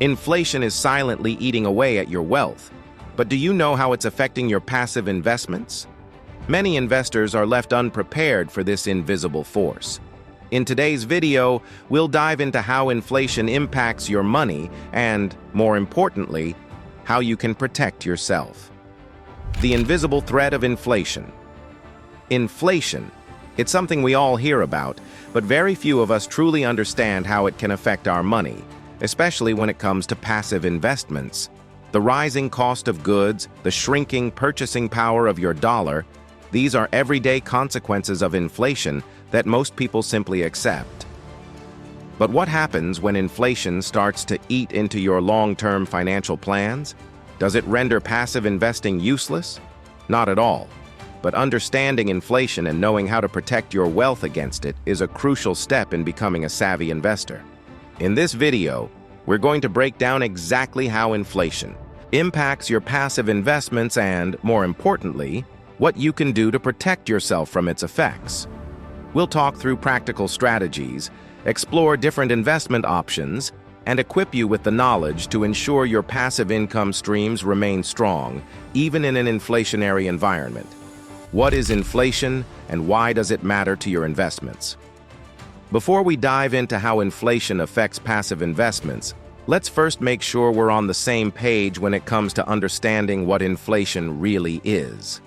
Inflation is silently eating away at your wealth. But do you know how it's affecting your passive investments? Many investors are left unprepared for this invisible force. In today's video, we'll dive into how inflation impacts your money and, more importantly, how you can protect yourself. The invisible threat of inflation. Inflation. It's something we all hear about, but very few of us truly understand how it can affect our money, especially when it comes to passive investments. The rising cost of goods, the shrinking purchasing power of your dollar, these are everyday consequences of inflation that most people simply accept. But what happens when inflation starts to eat into your long-term financial plans? Does it render passive investing useless? Not at all. But understanding inflation and knowing how to protect your wealth against it is a crucial step in becoming a savvy investor. In this video, we're going to break down exactly how inflation impacts your passive investments and, more importantly, what you can do to protect yourself from its effects. We'll talk through practical strategies, explore different investment options, and equip you with the knowledge to ensure your passive income streams remain strong, even in an inflationary environment. What is inflation, and why does it matter to your investments? Before we dive into how inflation affects passive investments, let's first make sure we're on the same page when it comes to understanding what inflation really is.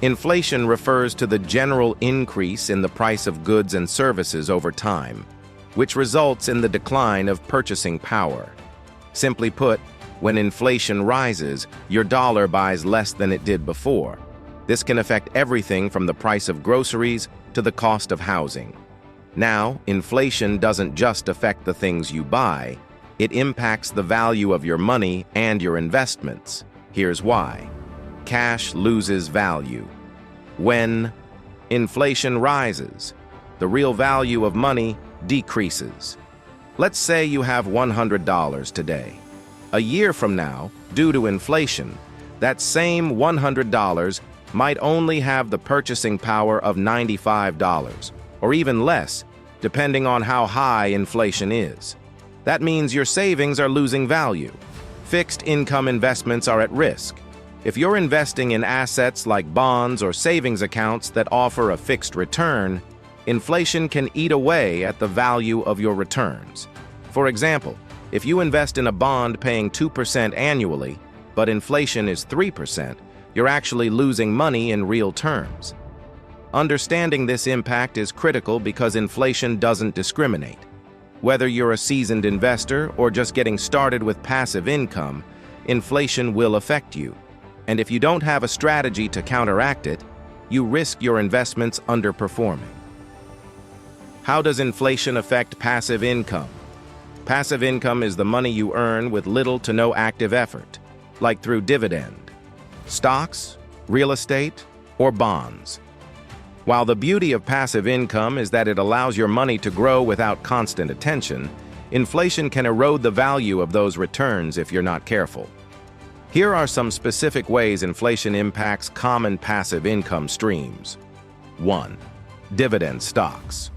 Inflation refers to the general increase in the price of goods and services over time, which results in the decline of purchasing power. Simply put, when inflation rises, your dollar buys less than it did before. This can affect everything from the price of groceries to the cost of housing. Now, inflation doesn't just affect the things you buy, it impacts the value of your money and your investments. Here's why. Cash loses value. When inflation rises, the real value of money decreases. Let's say you have $100 today. A year from now, due to inflation, that same $100 might only have the purchasing power of $95, or even less, depending on how high inflation is. That means your savings are losing value. Fixed income investments are at risk. If you're investing in assets like bonds or savings accounts that offer a fixed return, inflation can eat away at the value of your returns. For example, if you invest in a bond paying 2% annually, but inflation is 3%, you're actually losing money in real terms. Understanding this impact is critical because inflation doesn't discriminate. Whether you're a seasoned investor or just getting started with passive income, inflation will affect you. And if you don't have a strategy to counteract it, you risk your investments underperforming. How does inflation affect passive income? Passive income is the money you earn with little to no active effort, like through dividend, stocks, real estate, or bonds. While the beauty of passive income is that it allows your money to grow without constant attention, inflation can erode the value of those returns if you're not careful. Here are some specific ways inflation impacts common passive income streams. 1. Dividend stocks.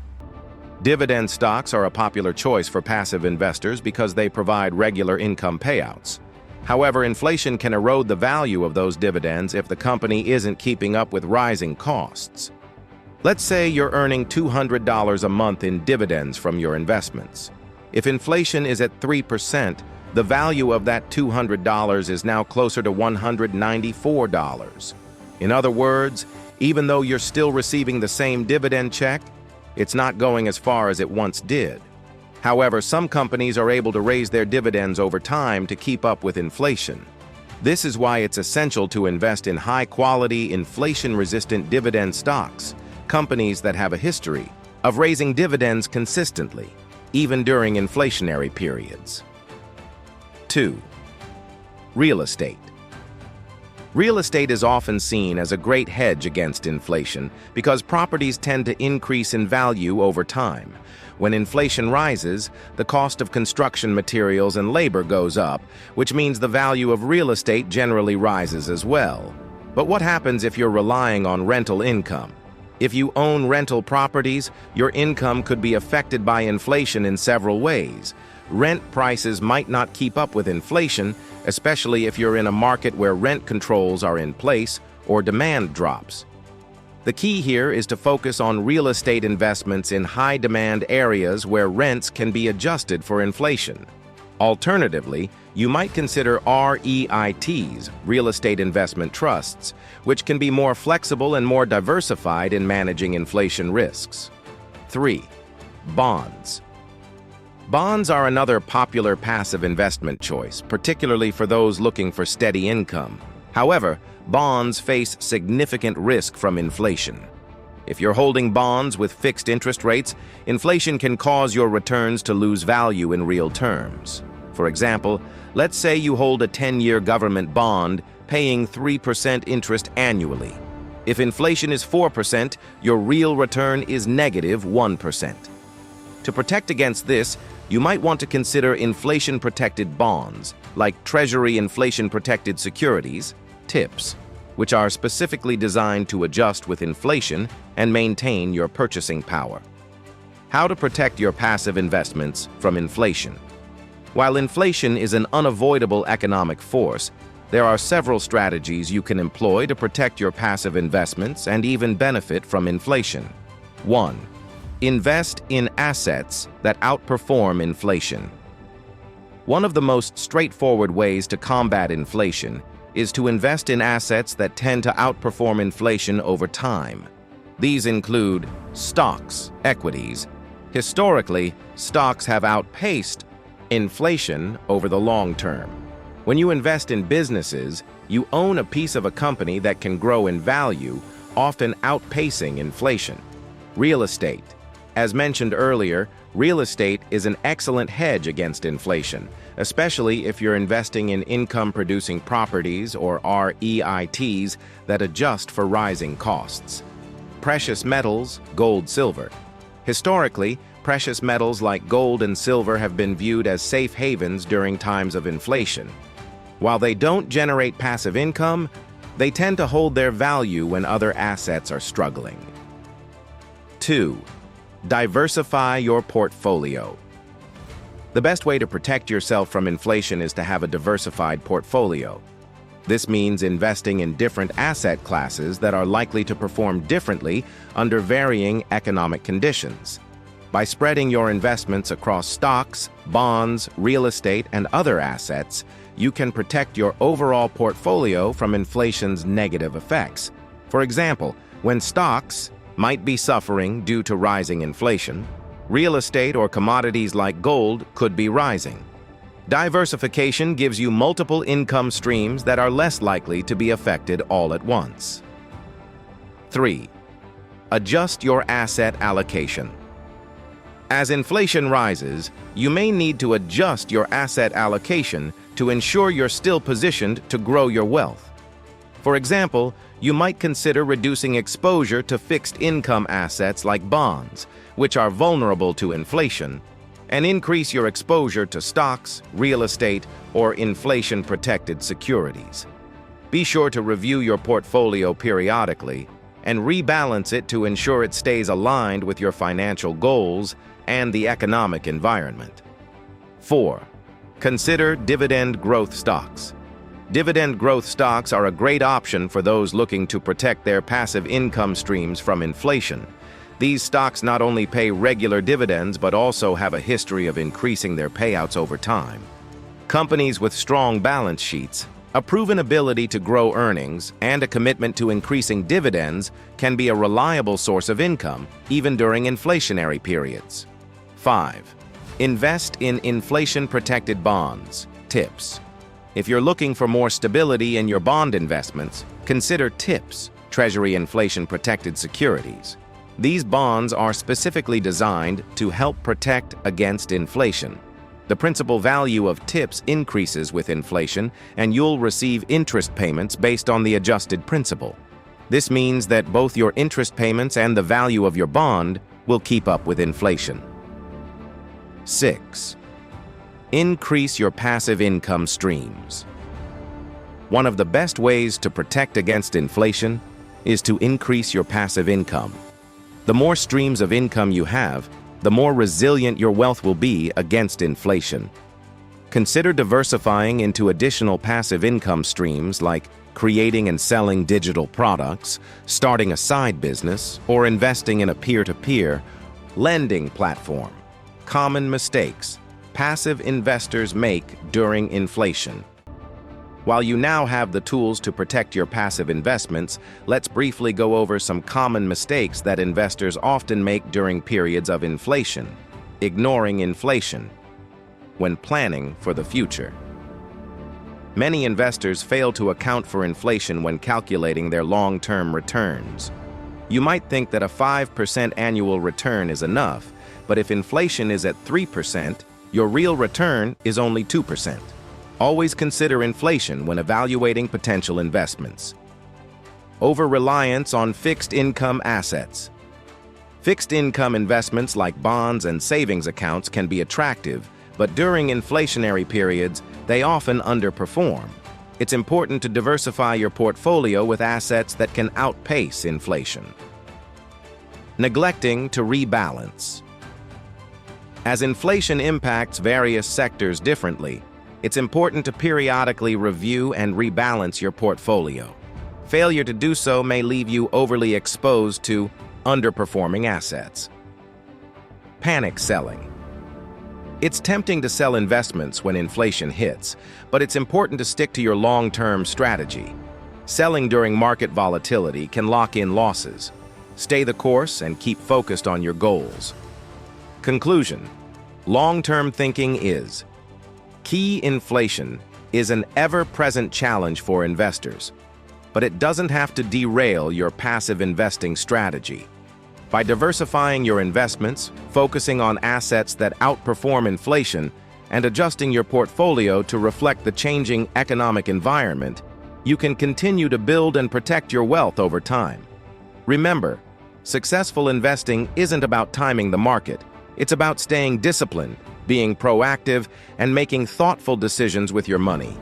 Dividend stocks are a popular choice for passive investors because they provide regular income payouts. However, inflation can erode the value of those dividends if the company isn't keeping up with rising costs. Let's say you're earning $200 a month in dividends from your investments. If inflation is at 3%, the value of that $200 is now closer to $194. In other words, even though you're still receiving the same dividend check, it's not going as far as it once did. However, some companies are able to raise their dividends over time to keep up with inflation. This is why it's essential to invest in high-quality, inflation-resistant dividend stocks, companies that have a history of raising dividends consistently, even during inflationary periods. 2. Real estate. Real estate is often seen as a great hedge against inflation because properties tend to increase in value over time. When inflation rises, the cost of construction materials and labor goes up, which means the value of real estate generally rises as well. But what happens if you're relying on rental income? If you own rental properties, your income could be affected by inflation in several ways. rent prices might not keep up with inflation, especially if you're in a market where rent controls are in place or demand drops. The key here is to focus on real estate investments in high-demand areas where rents can be adjusted for inflation. Alternatively, you might consider REITs, real estate investment trusts, which can be more flexible and more diversified in managing inflation risks. 3. Bonds. Bonds are another popular passive investment choice, particularly for those looking for steady income. However, bonds face significant risk from inflation. If you're holding bonds with fixed interest rates, inflation can cause your returns to lose value in real terms. For example, let's say you hold a 10-year government bond paying 3% interest annually. If inflation is 4%, your real return is negative 1%. To protect against this, you might want to consider inflation-protected bonds, like Treasury Inflation-Protected Securities, TIPS, which are specifically designed to adjust with inflation and maintain your purchasing power. How to protect your passive investments from inflation. While inflation is an unavoidable economic force, there are several strategies you can employ to protect your passive investments and even benefit from inflation. 1. Invest in assets that outperform inflation. One of the most straightforward ways to combat inflation is to invest in assets that tend to outperform inflation over time. These include stocks, equities. Historically, stocks have outpaced inflation over the long term. When you invest in businesses, you own a piece of a company that can grow in value, often outpacing inflation. Real estate. As mentioned earlier, real estate is an excellent hedge against inflation, especially if you're investing in income-producing properties or REITs that adjust for rising costs. Precious metals, gold, silver. Historically, precious metals like gold and silver have been viewed as safe havens during times of inflation. While they don't generate passive income, they tend to hold their value when other assets are struggling. 2. Diversify your portfolio. The best way to protect yourself from inflation is to have a diversified portfolio. This means investing in different asset classes that are likely to perform differently under varying economic conditions. By spreading your investments across stocks, bonds, real estate, and other assets, you can protect your overall portfolio from inflation's negative effects. For example, when stocks might be suffering due to rising inflation, real estate or commodities like gold could be rising. Diversification gives you multiple income streams that are less likely to be affected all at once. 3. Adjust your asset allocation. As inflation rises, you may need to adjust your asset allocation to ensure you're still positioned to grow your wealth. For example, you might consider reducing exposure to fixed income assets like bonds, which are vulnerable to inflation, and increase your exposure to stocks, real estate, or inflation-protected securities. Be sure to review your portfolio periodically and rebalance it to ensure it stays aligned with your financial goals and the economic environment. 4. Consider dividend growth stocks. Dividend growth stocks are a great option for those looking to protect their passive income streams from inflation. These stocks not only pay regular dividends but also have a history of increasing their payouts over time. Companies with strong balance sheets, a proven ability to grow earnings, and a commitment to increasing dividends can be a reliable source of income, even during inflationary periods. 5. Invest in inflation-protected bonds, TIPS. If you're looking for more stability in your bond investments, consider TIPS, Treasury Inflation-Protected Securities. These bonds are specifically designed to help protect against inflation. The principal value of TIPS increases with inflation, and you'll receive interest payments based on the adjusted principal. This means that both your interest payments and the value of your bond will keep up with inflation. 6. Increase your passive income streams. One of the best ways to protect against inflation is to increase your passive income. The more streams of income you have, the more resilient your wealth will be against inflation. Consider diversifying into additional passive income streams like creating and selling digital products, starting a side business, or investing in a peer-to-peer lending platform. Common mistakes passive investors make during inflation. While you now have the tools to protect your passive investments, let's briefly go over some common mistakes that investors often make during periods of inflation. Ignoring inflation when planning for the future. Many investors fail to account for inflation when calculating their long-term returns. You might think that a 5% annual return is enough, but if inflation is at 3%, your real return is only 2%. Always consider inflation when evaluating potential investments. Over-reliance on fixed income assets. Fixed income investments like bonds and savings accounts can be attractive, but during inflationary periods, they often underperform. It's important to diversify your portfolio with assets that can outpace inflation. Neglecting to rebalance. As inflation impacts various sectors differently, it's important to periodically review and rebalance your portfolio. Failure to do so may leave you overly exposed to underperforming assets. Panic selling. It's tempting to sell investments when inflation hits, but it's important to stick to your long-term strategy. Selling during market volatility can lock in losses. Stay the course and keep focused on your goals. Conclusion: long-term thinking is key. Inflation is an ever-present challenge for investors, but it doesn't have to derail your passive investing strategy. By diversifying your investments, focusing on assets that outperform inflation, and adjusting your portfolio to reflect the changing economic environment, you can continue to build and protect your wealth over time. Remember, successful investing isn't about timing the market. It's about staying disciplined, being proactive, and making thoughtful decisions with your money.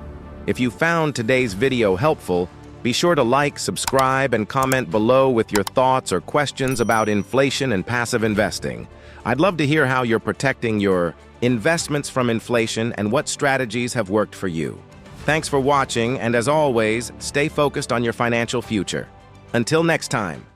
If you found today's video helpful, be sure to like, subscribe, and comment below with your thoughts or questions about inflation and passive investing. I'd love to hear how you're protecting your investments from inflation and what strategies have worked for you. Thanks for watching, and as always, stay focused on your financial future. Until next time.